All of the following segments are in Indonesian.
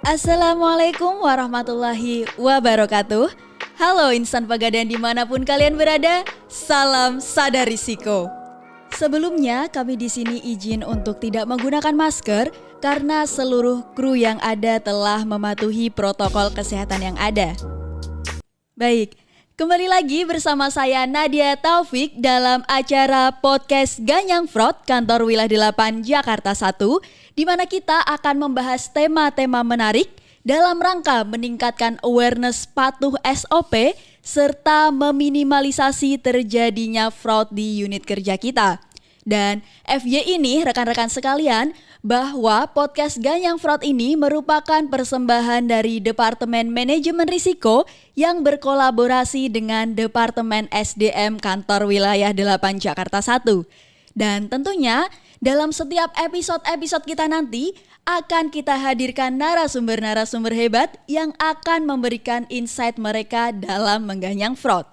Assalamualaikum warahmatullahi wabarakatuh. Halo insan Pegadaian dimanapun kalian berada, salam sadar risiko. Sebelumnya kami di sini izin untuk tidak menggunakan masker karena seluruh kru yang ada telah mematuhi protokol kesehatan yang ada. Baik, kembali lagi bersama saya Nadia Taufik dalam acara podcast Ganyang Fraud Kantor Wilayah 8 Jakarta 1, di mana kita akan membahas tema-tema menarik dalam rangka meningkatkan awareness patuh SOP serta meminimalisasi terjadinya fraud di unit kerja kita. Dan FY ini rekan-rekan sekalian, bahwa podcast Ganyang Fraud ini merupakan persembahan dari Departemen Manajemen Risiko yang berkolaborasi dengan Departemen SDM Kantor Wilayah 8 Jakarta 1. Dan tentunya dalam setiap episode-episode kita nanti akan kita hadirkan narasumber-narasumber hebat yang akan memberikan insight mereka dalam mengganyang fraud.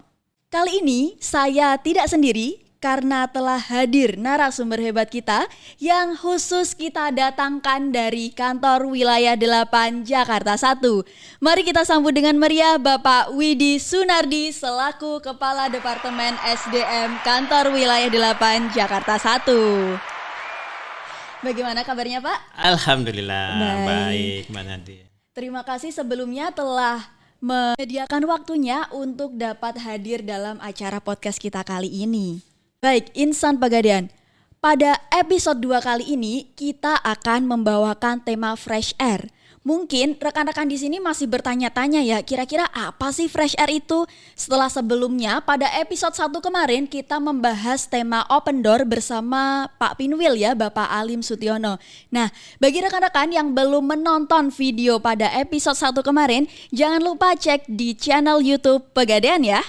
Kali ini saya tidak sendiri karena telah hadir narasumber hebat kita yang khusus kita datangkan dari Kantor Wilayah 8 Jakarta 1. Mari kita sambut dengan meriah Bapak Widi Sunardi selaku Kepala Departemen SDM Kantor Wilayah 8 Jakarta 1. Bagaimana kabarnya Pak? Alhamdulillah baik Mbak Nadia. Terima kasih sebelumnya telah menyediakan waktunya untuk dapat hadir dalam acara podcast kita kali ini. Baik, insan Pegadaian, pada episode 2 kali ini kita akan membawakan tema fresh air. Mungkin rekan-rekan di sini masih bertanya-tanya ya, kira-kira apa sih fresh air itu? Setelah sebelumnya pada episode 1 kemarin kita membahas tema open door bersama Pak Pinwil ya, Bapak Alim Sutiono. Nah, bagi rekan-rekan yang belum menonton video pada episode 1 kemarin, jangan lupa cek di channel YouTube Pegadaian ya.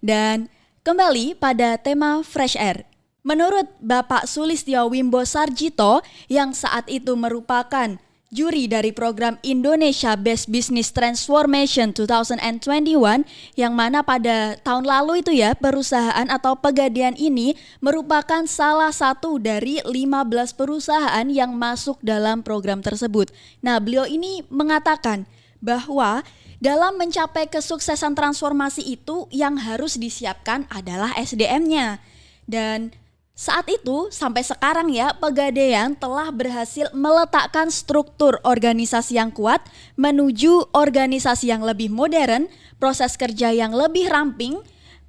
Dan kembali pada tema fresh air. Menurut Bapak Sulistyo Wimbo Sarjito yang saat itu merupakan juri dari program Indonesia Best Business Transformation 2021 yang mana pada tahun lalu itu ya perusahaan atau Pegadaian ini merupakan salah satu dari 15 perusahaan yang masuk dalam program tersebut. Nah, beliau ini mengatakan bahwa dalam mencapai kesuksesan transformasi itu yang harus disiapkan adalah SDM-nya. Dan saat itu sampai sekarang ya Pegadaian telah berhasil meletakkan struktur organisasi yang kuat menuju organisasi yang lebih modern, proses kerja yang lebih ramping,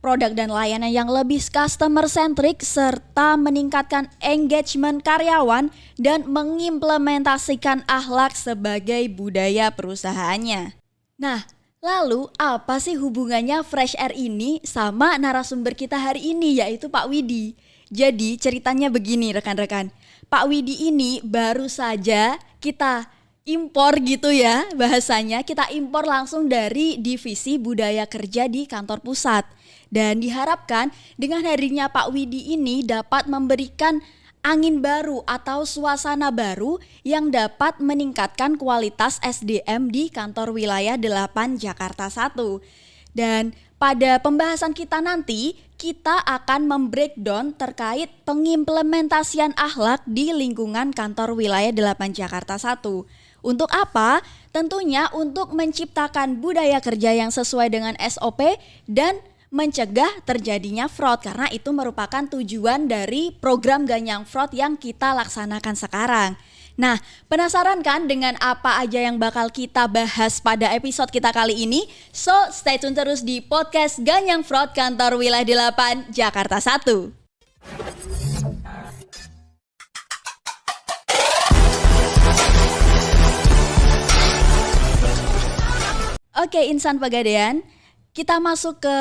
produk dan layanan yang lebih customer centric serta meningkatkan engagement karyawan dan mengimplementasikan akhlak sebagai budaya perusahaannya. Nah, lalu apa sih hubungannya Fresh Air ini sama narasumber kita hari ini yaitu Pak Widi? Jadi ceritanya begini rekan-rekan, Pak Widi ini baru saja kita impor gitu ya bahasanya, kita impor langsung dari divisi budaya kerja di kantor pusat. Dan diharapkan dengan hadirnya Pak Widi ini dapat memberikan angin baru atau suasana baru yang dapat meningkatkan kualitas SDM di Kantor Wilayah 8 Jakarta 1. Dan pada pembahasan kita nanti, kita akan membreakdown terkait pengimplementasian akhlak di lingkungan Kantor Wilayah 8 Jakarta 1. Untuk apa? Tentunya untuk menciptakan budaya kerja yang sesuai dengan SOP dan mencegah terjadinya fraud, karena itu merupakan tujuan dari program Ganyang Fraud yang kita laksanakan sekarang. Nah, penasaran kan dengan apa aja yang bakal kita bahas pada episode kita kali ini? So, stay tune terus di podcast Ganyang Fraud Kantor Wilayah 8 Jakarta 1. Oke, insan Pegadaian, kita masuk ke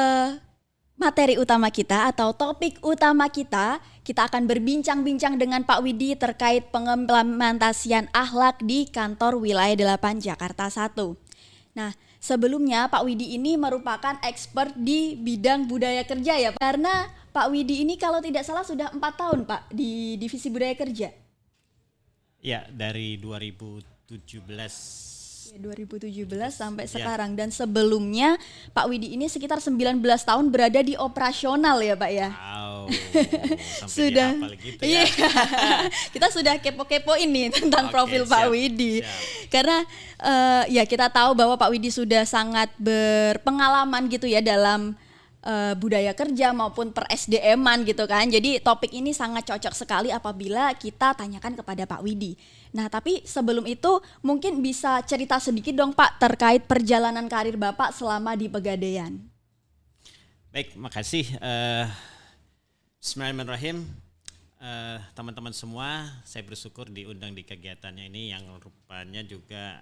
materi utama kita atau topik utama kita. Kita akan berbincang-bincang dengan Pak Widi terkait pengimplementasian akhlak di Kantor Wilayah 8 Jakarta 1. Nah, sebelumnya Pak Widi ini merupakan expert di bidang budaya kerja ya, karena Pak Widi ini kalau tidak salah sudah 4 tahun Pak di divisi budaya kerja. Ya, dari 2017 Ya, 2017 sampai Ya. sekarang, dan sebelumnya Pak Widi ini sekitar 19 tahun berada di operasional ya Pak ya. Wow, sampai Sudah, dihafal gitu iya. ya. Kita sudah kepo-kepo ini tentang Oke, profil Pak siap, Widi. siap. Karena ya kita tahu bahwa Pak Widi sudah sangat berpengalaman gitu ya dalam budaya kerja maupun per SDM-an gitu kan. Jadi topik ini sangat cocok sekali apabila kita tanyakan kepada Pak Widi. Nah, tapi sebelum itu mungkin bisa cerita sedikit dong Pak terkait perjalanan karir Bapak selama di Pegadaian. Baik, makasih. Bismillahirrahmanirrahim. Teman-teman semua, saya bersyukur diundang di kegiatannya ini yang rupanya juga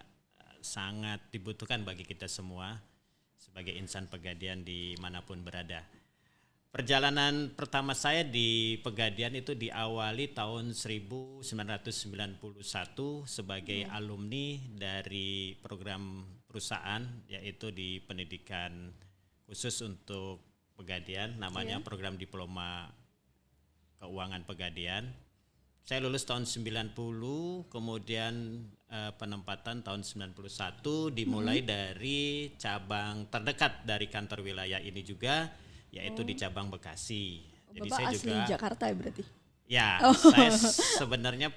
sangat dibutuhkan bagi kita semua sebagai insan Pegadaian dimanapun berada. Perjalanan pertama saya di Pegadaian itu diawali tahun 1991 sebagai alumni dari program perusahaan, yaitu di pendidikan khusus untuk Pegadaian, namanya program diploma keuangan Pegadaian. Saya lulus tahun 90, kemudian penempatan tahun 91 dimulai dari cabang terdekat dari kantor wilayah ini juga, yaitu di cabang Bekasi. Jadi Bapak saya asli juga Jakarta ya berarti? ya, saya sebenarnya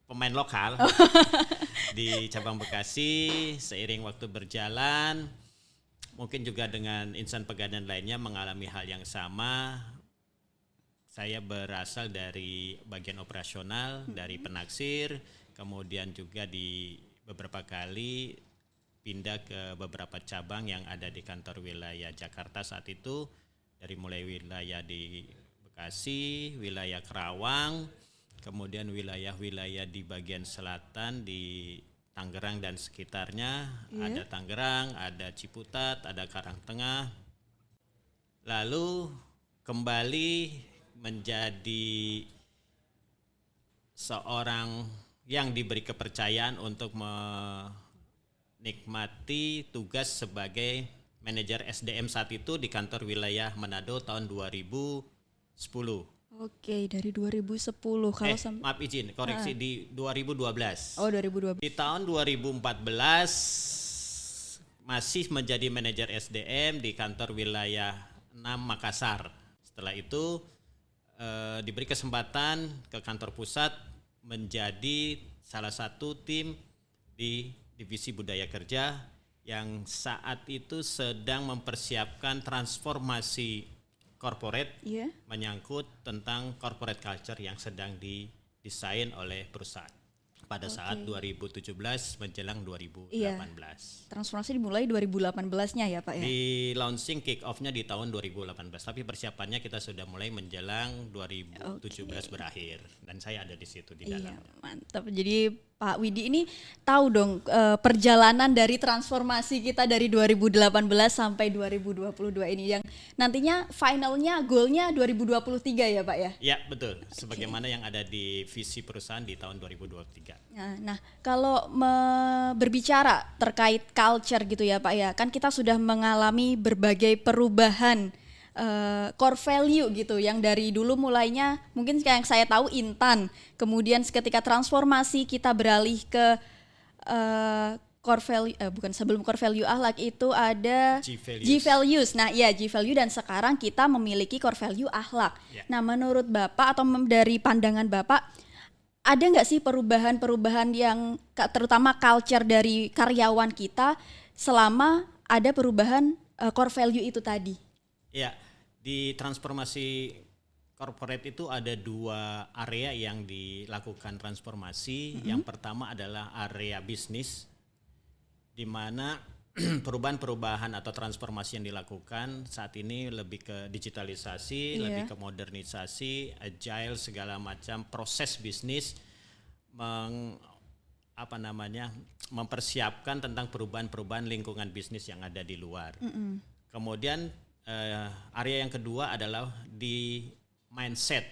pemain lokal di cabang Bekasi. Seiring waktu berjalan, mungkin juga dengan insan Pegadaian lainnya mengalami hal yang sama. Saya berasal dari bagian operasional, dari penaksir, kemudian juga di beberapa kali pindah ke beberapa cabang yang ada di kantor wilayah Jakarta saat itu, dari mulai wilayah di Bekasi, wilayah Kerawang, kemudian wilayah-wilayah di bagian selatan di Tangerang dan sekitarnya, ada Tangerang, ada Ciputat, ada Karangtengah. Lalu kembali menjadi seorang yang diberi kepercayaan untuk menikmati tugas sebagai manajer SDM saat itu di kantor wilayah Manado tahun 2010. Oke, dari 2010 kalau sampai Maaf izin, koreksi di 2012. Oh, 2012. Di tahun 2014 masih menjadi manajer SDM di kantor wilayah 6 Makassar. Setelah itu diberi kesempatan ke kantor pusat menjadi salah satu tim di divisi budaya kerja yang saat itu sedang mempersiapkan transformasi corporate menyangkut tentang corporate culture yang sedang didesain oleh perusahaan pada saat 2017 menjelang 2018. Transformasi dimulai 2018-nya ya Pak ya? Di launching kick off-nya di tahun 2018, tapi persiapannya kita sudah mulai menjelang 2017 berakhir dan saya ada di situ di dalam. Iya, mantap. Jadi Pak Widi ini tahu dong perjalanan dari transformasi kita dari 2018 sampai 2022 ini yang nantinya finalnya goalnya 2023 ya Pak ya? Ya betul, sebagaimana yang ada di visi perusahaan di tahun 2023. Nah kalau berbicara terkait culture gitu ya Pak ya, kan kita sudah mengalami berbagai perubahan core value gitu yang dari dulu mulainya mungkin yang saya tahu Intan, kemudian ketika transformasi kita beralih ke core value sebelum core value akhlak itu ada G values. Nah, iya G value, dan sekarang kita memiliki core value akhlak. Nah, menurut Bapak atau dari pandangan Bapak ada nggak sih perubahan-perubahan yang terutama culture dari karyawan kita selama ada perubahan core value itu tadi? Ya, di transformasi corporate itu ada dua area yang dilakukan transformasi. Yang pertama adalah area bisnis, di mana perubahan-perubahan atau transformasi yang dilakukan saat ini lebih ke digitalisasi, lebih ke modernisasi, agile, segala macam proses bisnis, mempersiapkan tentang perubahan-perubahan lingkungan bisnis yang ada di luar. Kemudian area yang kedua adalah di mindset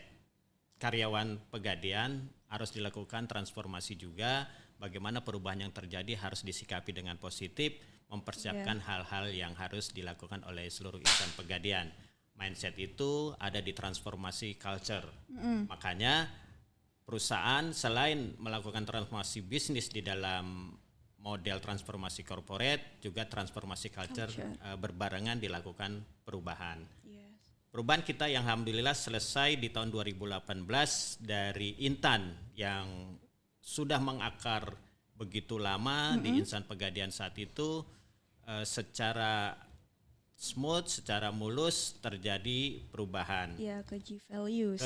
karyawan Pegadaian harus dilakukan transformasi juga. Bagaimana perubahan yang terjadi harus disikapi dengan positif, mempersiapkan hal-hal yang harus dilakukan oleh seluruh insan Pegadaian. Mindset itu ada di transformasi culture. Makanya perusahaan selain melakukan transformasi bisnis di dalam model transformasi corporate, juga transformasi culture berbarengan dilakukan perubahan. Perubahan kita yang alhamdulillah selesai di tahun 2018 dari Intan yang sudah mengakar begitu lama di Insan Pegadaian saat itu, secara smooth, secara mulus terjadi perubahan. Ya, ke G-Values.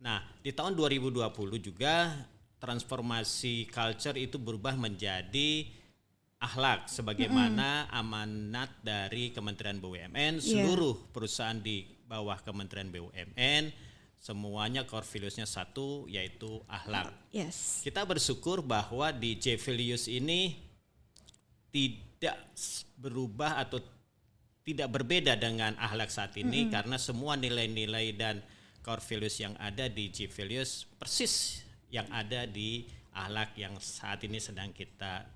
Nah, di tahun 2020 juga transformasi culture itu berubah menjadi akhlak sebagaimana amanat dari Kementerian BUMN. Seluruh perusahaan di bawah Kementerian BUMN semuanya core values-nya satu, yaitu akhlak. Yes. Kita bersyukur bahwa di J-Values ini tidak berubah atau tidak berbeda dengan akhlak saat ini, karena semua nilai-nilai dan core values yang ada di J-Values persis yang ada di akhlak yang saat ini sedang kita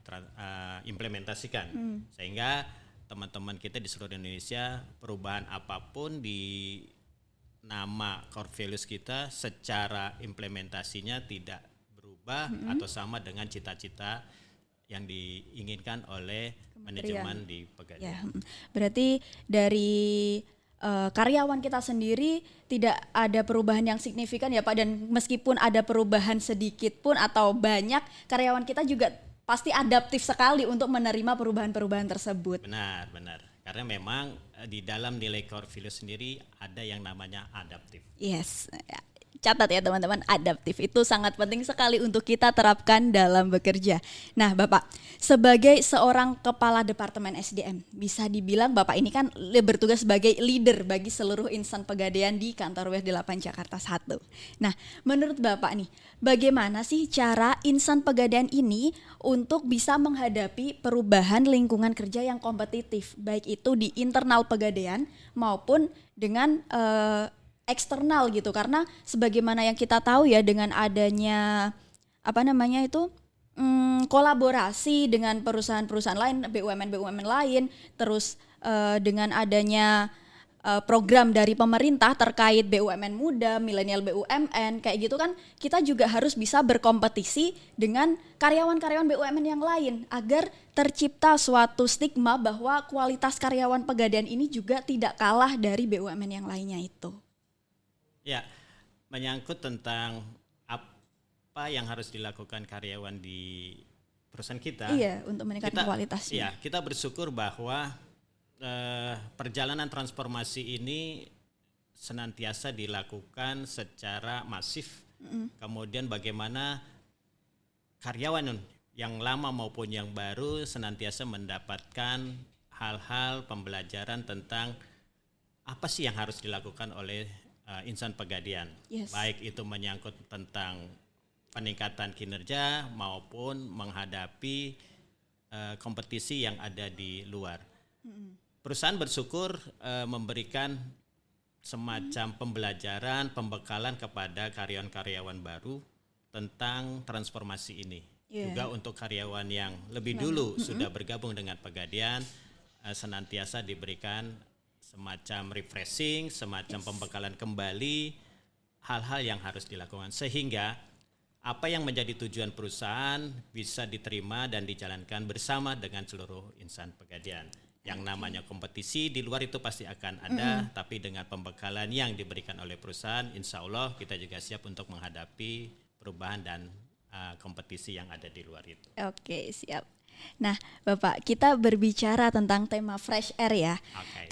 implementasikan. Sehingga teman-teman kita di seluruh Indonesia, perubahan apapun di nama core values kita secara implementasinya tidak berubah atau sama dengan cita-cita yang diinginkan oleh manajemen di Pegadaian. Ya, berarti dari karyawan kita sendiri tidak ada perubahan yang signifikan ya Pak, dan meskipun ada perubahan sedikit pun atau banyak, karyawan kita juga pasti adaptif sekali untuk menerima perubahan-perubahan tersebut. Benar. Karena memang di dalam nilai core values sendiri ada yang namanya adaptif. Yes, catat ya teman-teman, adaptif itu sangat penting sekali untuk kita terapkan dalam bekerja. Nah Bapak, sebagai seorang kepala departemen SDM, bisa dibilang Bapak ini kan bertugas sebagai leader bagi seluruh insan pegadaian di kantor WF8 Jakarta 1. Nah, menurut Bapak nih, bagaimana sih cara insan pegadaian ini untuk bisa menghadapi perubahan lingkungan kerja yang kompetitif, baik itu di internal pegadaian maupun dengan eksternal gitu, karena sebagaimana yang kita tahu ya, dengan adanya kolaborasi dengan perusahaan-perusahaan lain, BUMN lain, terus dengan adanya program dari pemerintah terkait BUMN muda, milenial BUMN kayak gitu kan, kita juga harus bisa berkompetisi dengan karyawan-karyawan BUMN yang lain agar tercipta suatu stigma bahwa kualitas karyawan Pegadaian ini juga tidak kalah dari BUMN yang lainnya itu. Ya, menyangkut tentang apa yang harus dilakukan karyawan di perusahaan kita. Iya, untuk meningkatkan kualitasnya. Iya, kita bersyukur bahwa perjalanan transformasi ini senantiasa dilakukan secara masif. Kemudian bagaimana karyawan yang lama maupun yang baru senantiasa mendapatkan hal-hal pembelajaran tentang apa sih yang harus dilakukan oleh insan Pegadaian, baik itu menyangkut tentang peningkatan kinerja maupun menghadapi kompetisi yang ada di luar. Perusahaan bersyukur memberikan semacam pembelajaran, pembekalan kepada karyawan-karyawan baru tentang transformasi ini. Juga untuk karyawan yang lebih dulu sudah bergabung dengan Pegadaian, senantiasa diberikan semacam refreshing, semacam pembekalan kembali hal-hal yang harus dilakukan sehingga apa yang menjadi tujuan perusahaan bisa diterima dan dijalankan bersama dengan seluruh insan Pegadaian. Yang namanya kompetisi di luar itu pasti akan ada, tapi dengan pembekalan yang diberikan oleh perusahaan, insya Allah kita juga siap untuk menghadapi perubahan dan kompetisi yang ada di luar itu. Oke, siap. Nah, Bapak, kita berbicara tentang tema fresh air ya.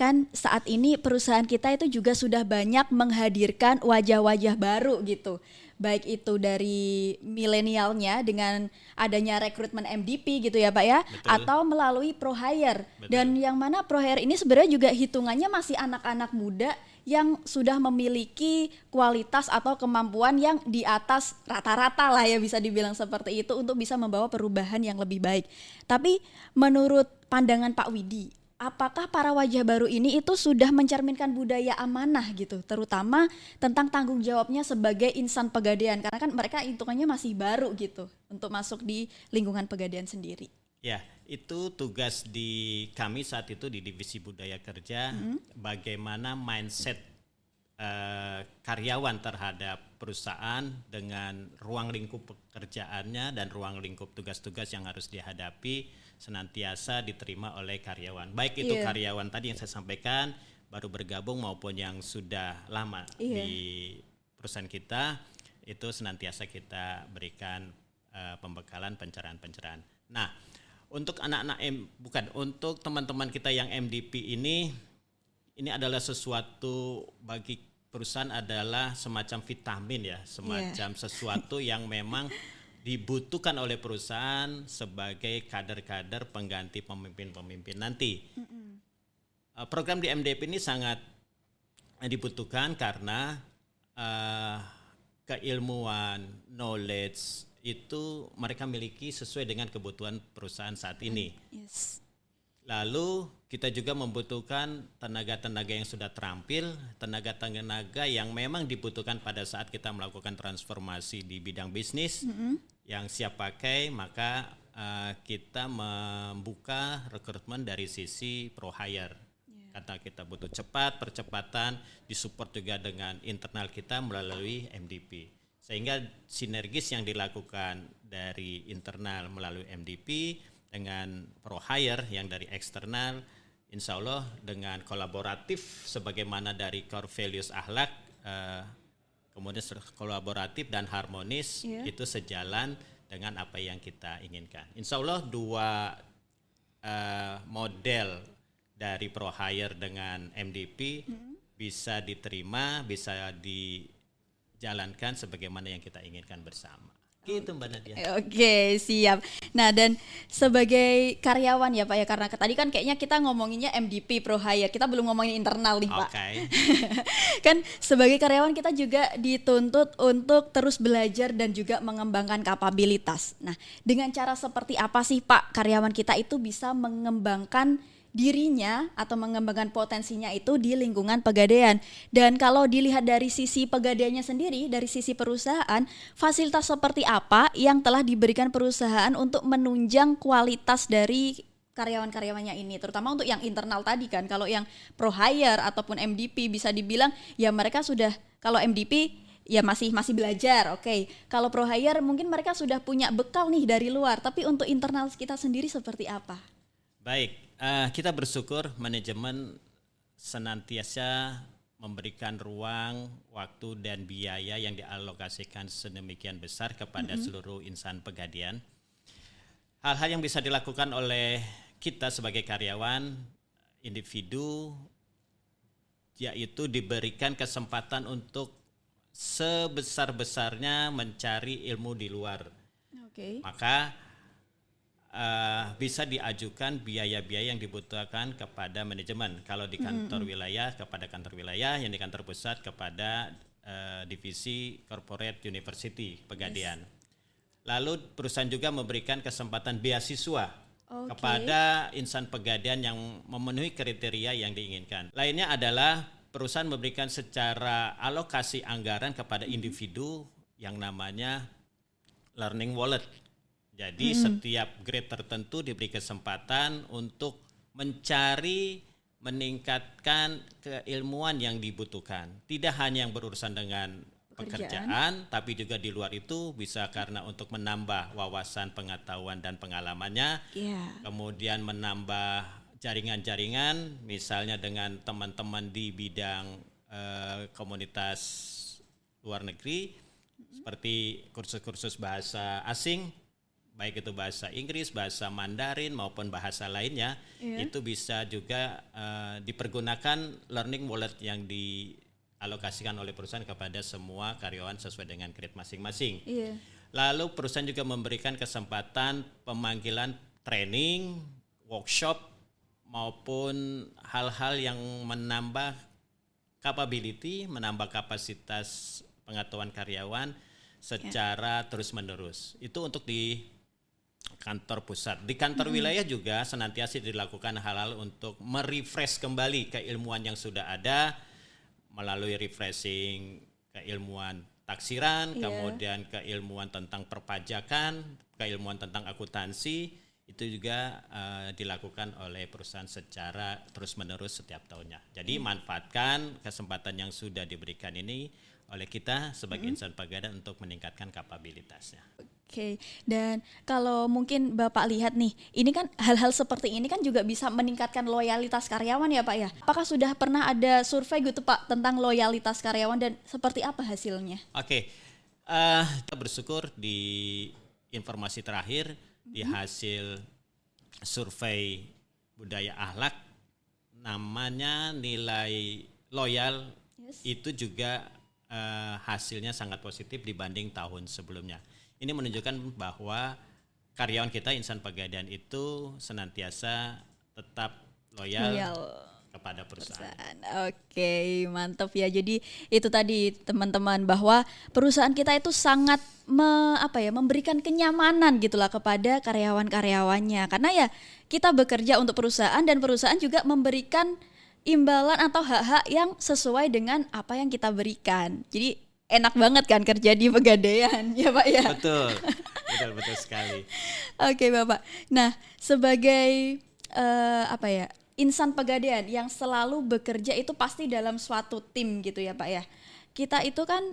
Kan saat ini perusahaan kita itu juga sudah banyak menghadirkan wajah-wajah baru gitu. Baik itu dari milenialnya dengan adanya rekrutmen MDP gitu ya Pak ya. Betul. Atau melalui pro hire. Dan yang mana pro hire ini sebenarnya juga hitungannya masih anak-anak muda yang sudah memiliki kualitas atau kemampuan yang di atas rata-rata lah ya, bisa dibilang seperti itu, untuk bisa membawa perubahan yang lebih baik. Tapi menurut pandangan Pak Widi, apakah para wajah baru ini itu sudah mencerminkan budaya amanah gitu, terutama tentang tanggung jawabnya sebagai insan Pegadaian, karena kan mereka hitungannya masih baru gitu untuk masuk di lingkungan Pegadaian sendiri. Ya, itu tugas di kami saat itu di Divisi Budaya Kerja, bagaimana mindset karyawan terhadap perusahaan dengan ruang lingkup pekerjaannya dan ruang lingkup tugas-tugas yang harus dihadapi senantiasa diterima oleh karyawan. Baik itu karyawan tadi yang saya sampaikan baru bergabung maupun yang sudah lama di perusahaan kita, itu senantiasa kita berikan pembekalan pencerahan-pencerahan. Nah, untuk untuk teman-teman kita yang MDP ini adalah sesuatu bagi perusahaan adalah semacam vitamin ya, semacam sesuatu yang memang dibutuhkan oleh perusahaan sebagai kader-kader pengganti pemimpin-pemimpin nanti. Program di MDP ini sangat dibutuhkan karena keilmuan, knowledge itu mereka miliki sesuai dengan kebutuhan perusahaan saat ini. Lalu kita juga membutuhkan tenaga-tenaga yang sudah terampil, tenaga-tenaga yang memang dibutuhkan pada saat kita melakukan transformasi di bidang bisnis yang siap pakai, maka kita membuka rekrutmen dari sisi pro hire. Karena kita butuh percepatan, disupport juga dengan internal kita melalui MDP. Sehingga sinergis yang dilakukan dari internal melalui MDP dengan pro hire yang dari eksternal, insya Allah dengan kolaboratif sebagaimana dari core values akhlak, kemudian kolaboratif dan harmonis itu sejalan dengan apa yang kita inginkan. Insya Allah dua model dari pro hire dengan MDP bisa diterima, bisa dijalankan sebagaimana yang kita inginkan bersama. Gitu Mbak Nadia. Oke, siap. Nah, dan sebagai karyawan ya Pak ya, karena tadi kan kayaknya kita ngomonginnya MDP pro hire, kita belum ngomongin internal nih Pak. Kan sebagai karyawan kita juga dituntut untuk terus belajar dan juga mengembangkan kapabilitas. Nah, dengan cara seperti apa sih Pak karyawan kita itu bisa mengembangkan dirinya atau mengembangkan potensinya itu di lingkungan Pegadaian? Dan kalau dilihat dari sisi Pegadaiannya sendiri, dari sisi perusahaan, fasilitas seperti apa yang telah diberikan perusahaan untuk menunjang kualitas dari karyawan-karyawannya ini, terutama untuk yang internal tadi kan. Kalau yang pro hire ataupun MDP bisa dibilang ya mereka sudah, kalau MDP ya masih belajar, oke. Kalau pro hire mungkin mereka sudah punya bekal nih dari luar, tapi untuk internal kita sendiri seperti apa? Baik, kita bersyukur manajemen senantiasa memberikan ruang, waktu dan biaya yang dialokasikan sedemikian besar kepada seluruh insan Pegadaian. Hal-hal yang bisa dilakukan oleh kita sebagai karyawan, individu, yaitu diberikan kesempatan untuk sebesar-besarnya mencari ilmu di luar. Maka bisa diajukan biaya-biaya yang dibutuhkan kepada manajemen. Kalau di kantor wilayah kepada kantor wilayah, yang di kantor pusat kepada divisi corporate university Pegadaian. Lalu perusahaan juga memberikan kesempatan beasiswa kepada insan Pegadaian yang memenuhi kriteria yang diinginkan. Lainnya adalah perusahaan memberikan secara alokasi anggaran kepada individu yang namanya learning wallet. Jadi setiap grade tertentu diberi kesempatan untuk mencari, meningkatkan keilmuan yang dibutuhkan. Tidak hanya yang berurusan dengan pekerjaan, tapi juga di luar itu bisa karena untuk menambah wawasan, pengetahuan dan pengalamannya. Kemudian menambah jaringan-jaringan, misalnya dengan teman-teman di bidang komunitas luar negeri, seperti kursus-kursus bahasa asing, baik itu bahasa Inggris, bahasa Mandarin maupun bahasa lainnya, itu bisa juga dipergunakan learning wallet yang dialokasikan oleh perusahaan kepada semua karyawan sesuai dengan grade masing-masing. Lalu perusahaan juga memberikan kesempatan pemanggilan training, workshop maupun hal-hal yang menambah capability, menambah kapasitas pengetahuan karyawan secara terus-menerus. Itu untuk di kantor pusat. Di kantor wilayah juga senantiasa dilakukan hal-hal untuk merefresh kembali keilmuan yang sudah ada melalui refreshing keilmuan taksiran, kemudian keilmuan tentang perpajakan, keilmuan tentang akuntansi. itu juga dilakukan oleh perusahaan secara terus-menerus setiap tahunnya. Jadi manfaatkan kesempatan yang sudah diberikan ini oleh kita sebagai insan Pegadaian untuk meningkatkan kapabilitasnya. Oke, dan kalau mungkin Bapak lihat nih, ini kan hal-hal seperti ini kan juga bisa meningkatkan loyalitas karyawan ya Pak ya. Apakah sudah pernah ada survei gitu Pak tentang loyalitas karyawan dan seperti apa hasilnya? Oke, kita bersyukur di informasi terakhir di hasil survei budaya akhlak, namanya nilai loyal itu juga hasilnya sangat positif dibanding tahun sebelumnya. Ini menunjukkan bahwa karyawan kita insan Pegadaian itu senantiasa tetap loyal kepada perusahaan. Oke, mantap ya. Jadi itu tadi teman-teman bahwa perusahaan kita itu sangat memberikan kenyamanan gitulah kepada karyawan-karyawannya. Karena ya kita bekerja untuk perusahaan dan perusahaan juga memberikan imbalan atau hak-hak yang sesuai dengan apa yang kita berikan. Jadi enak banget kan kerja di Pegadaian ya Pak ya. Betul sekali. Oke Bapak. Nah sebagai insan Pegadaian yang selalu bekerja itu pasti dalam suatu tim gitu ya Pak ya. Kita itu kan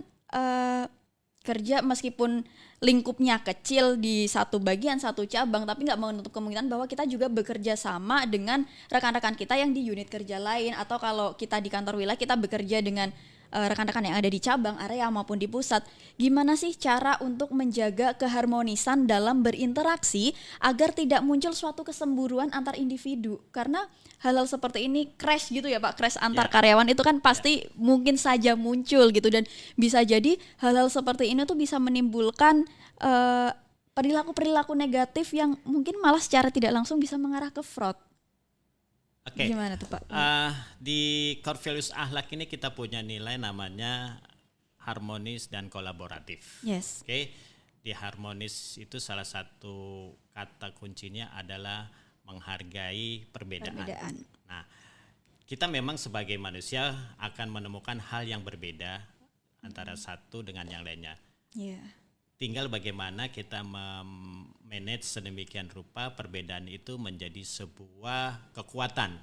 kerja meskipun lingkupnya kecil di satu bagian, satu cabang, tapi nggak menutup kemungkinan bahwa kita juga bekerja sama dengan rekan-rekan kita yang di unit kerja lain, atau kalau kita di kantor wilayah kita bekerja dengan rekan-rekan yang ada di cabang, area maupun di pusat. Gimana sih cara untuk menjaga keharmonisan dalam berinteraksi agar tidak muncul suatu kesemburuan antar individu? Karena hal-hal seperti ini crash gitu ya Pak, crash antar karyawan itu kan pasti mungkin saja muncul gitu, dan bisa jadi hal-hal seperti ini tuh bisa menimbulkan perilaku-perilaku negatif yang mungkin malah secara tidak langsung bisa mengarah ke fraud. Oke. Gimana tuh Pak? Di core values akhlak ini kita punya nilai namanya harmonis dan kolaboratif. Yes. Oke. Di harmonis itu salah satu kata kuncinya adalah menghargai perbedaan. Nah, kita memang sebagai manusia akan menemukan hal yang berbeda antara satu dengan yang lainnya. Tinggal bagaimana kita manage sedemikian rupa perbedaan itu menjadi sebuah kekuatan.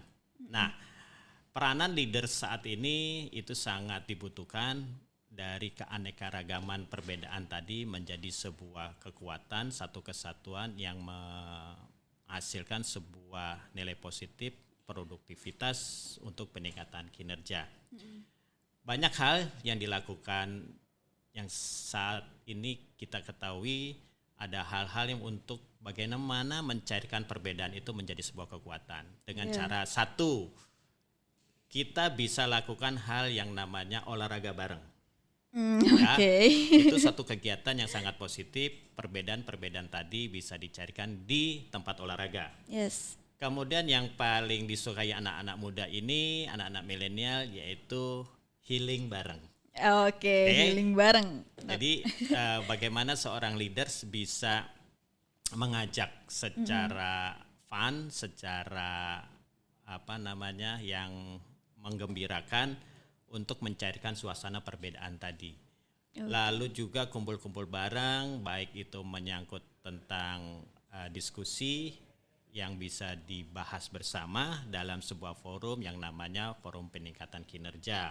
Nah, peranan leader saat ini itu sangat dibutuhkan, dari keanekaragaman perbedaan tadi menjadi sebuah kekuatan, satu kesatuan yang menghasilkan sebuah nilai positif produktivitas untuk peningkatan kinerja. Banyak hal yang dilakukan yang saat ini kita ketahui, ada hal-hal yang untuk bagaimana mencairkan perbedaan itu menjadi sebuah kekuatan. Dengan cara satu, kita bisa lakukan hal yang namanya olahraga bareng. Itu satu kegiatan yang sangat positif, perbedaan-perbedaan tadi bisa dicairkan di tempat olahraga. Kemudian yang paling disukai anak-anak muda ini, anak-anak milenial, yaitu healing bareng. Healing bareng. Jadi bagaimana seorang leaders bisa mengajak secara fun, secara yang menggembirakan untuk mencairkan suasana perbedaan tadi. Lalu juga kumpul-kumpul bareng, baik itu menyangkut tentang diskusi yang bisa dibahas bersama dalam sebuah forum yang namanya forum peningkatan kinerja,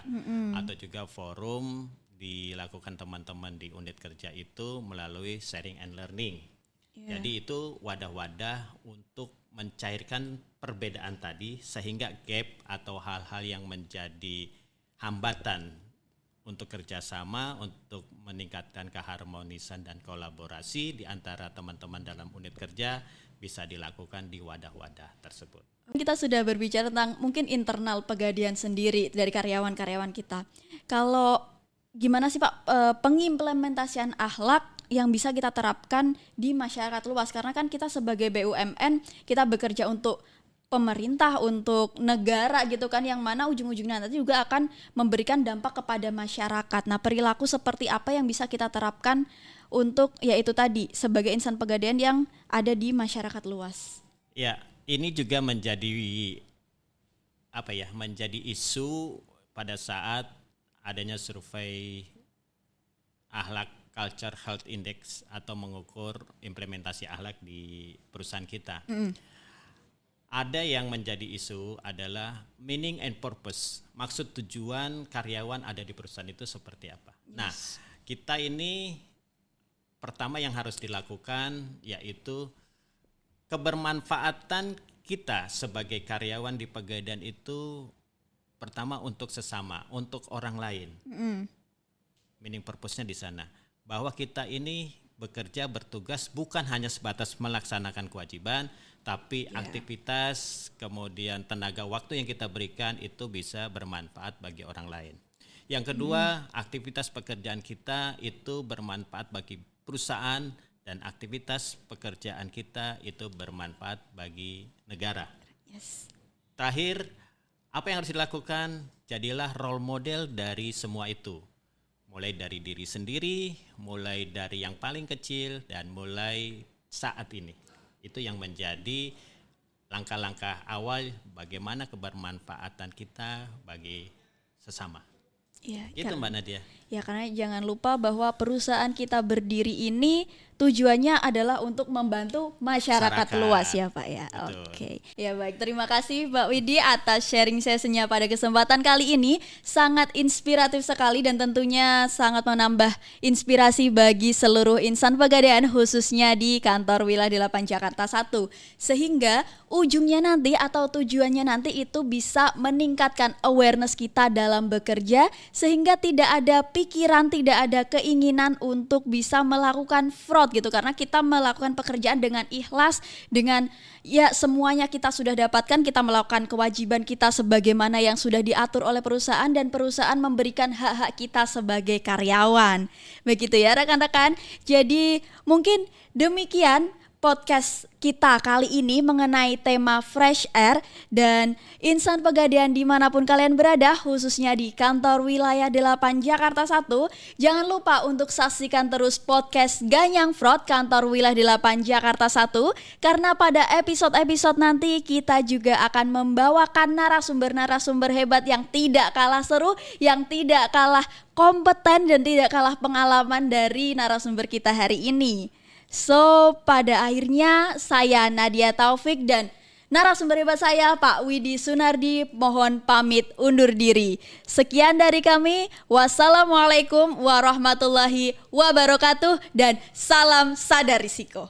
atau juga forum dilakukan teman-teman di unit kerja itu melalui sharing and learning. Jadi itu wadah-wadah untuk mencairkan perbedaan tadi, sehingga gap atau hal-hal yang menjadi hambatan untuk kerjasama, untuk meningkatkan keharmonisan dan kolaborasi di antara teman-teman dalam unit kerja bisa dilakukan di wadah-wadah tersebut. Kita sudah berbicara tentang mungkin internal Pegadaian sendiri dari karyawan-karyawan kita. Kalau gimana sih Pak pengimplementasian akhlak yang bisa kita terapkan di masyarakat luas? Karena kan kita sebagai BUMN, kita bekerja untuk pemerintah, untuk negara gitu kan, yang mana ujung-ujungnya nanti juga akan memberikan dampak kepada masyarakat. Nah, perilaku seperti apa yang bisa kita terapkan untuk yaitu tadi sebagai insan Pegadaian yang ada di masyarakat luas? Ya, ini juga menjadi menjadi isu pada saat adanya survei akhlak Culture Health Index atau mengukur implementasi akhlak di perusahaan kita. Ada yang menjadi isu adalah meaning and purpose. Maksud tujuan karyawan ada di perusahaan itu seperti apa. Nah, kita ini pertama yang harus dilakukan yaitu kebermanfaatan kita sebagai karyawan di Pegadaian itu pertama untuk sesama, untuk orang lain. Meaning purpose-nya di sana. Bahwa kita ini bekerja, bertugas bukan hanya sebatas melaksanakan kewajiban, tapi aktivitas, kemudian tenaga waktu yang kita berikan itu bisa bermanfaat bagi orang lain. Yang kedua, aktivitas pekerjaan kita itu bermanfaat bagi perusahaan dan aktivitas pekerjaan kita itu bermanfaat bagi negara. Terakhir, apa yang harus dilakukan? Jadilah role model dari semua itu. Mulai dari diri sendiri, mulai dari yang paling kecil, dan mulai saat ini. Itu yang menjadi langkah-langkah awal bagaimana kebermanfaatan kita bagi sesama. Ya, itu Mbak Nadia. Ya, karena jangan lupa bahwa perusahaan kita berdiri ini tujuannya adalah untuk membantu masyarakat luas ya Pak ya. Oke. Ya baik, terima kasih Pak Widi atas sharing sessionnya pada kesempatan kali ini. Sangat inspiratif sekali dan tentunya sangat menambah inspirasi bagi seluruh insan Pegadaian khususnya di kantor wilayah 8 Jakarta 1. Sehingga ujungnya nanti atau tujuannya nanti itu bisa meningkatkan awareness kita dalam bekerja sehingga tidak ada pikiran, tidak ada keinginan untuk bisa melakukan fraud gitu, karena kita melakukan pekerjaan dengan ikhlas, dengan ya semuanya kita sudah dapatkan, kita melakukan kewajiban kita sebagaimana yang sudah diatur oleh perusahaan dan perusahaan memberikan hak-hak kita sebagai karyawan. Begitu ya rekan-rekan. Jadi mungkin demikian podcast kita kali ini mengenai tema Fresh Air dan insan Pegadaian dimanapun kalian berada, khususnya di kantor wilayah 8 Jakarta 1. Jangan lupa untuk saksikan terus podcast Ganyang Fraud kantor wilayah 8 Jakarta 1, karena pada episode-episode nanti kita juga akan membawakan narasumber-narasumber hebat yang tidak kalah seru, yang tidak kalah kompeten dan tidak kalah pengalaman dari narasumber kita hari ini. So, pada akhirnya saya Nadia Taufik dan narasumber hebat saya Pak Widi Sunardi mohon pamit undur diri. Sekian dari kami. Wassalamualaikum warahmatullahi wabarakatuh dan salam sadar risiko.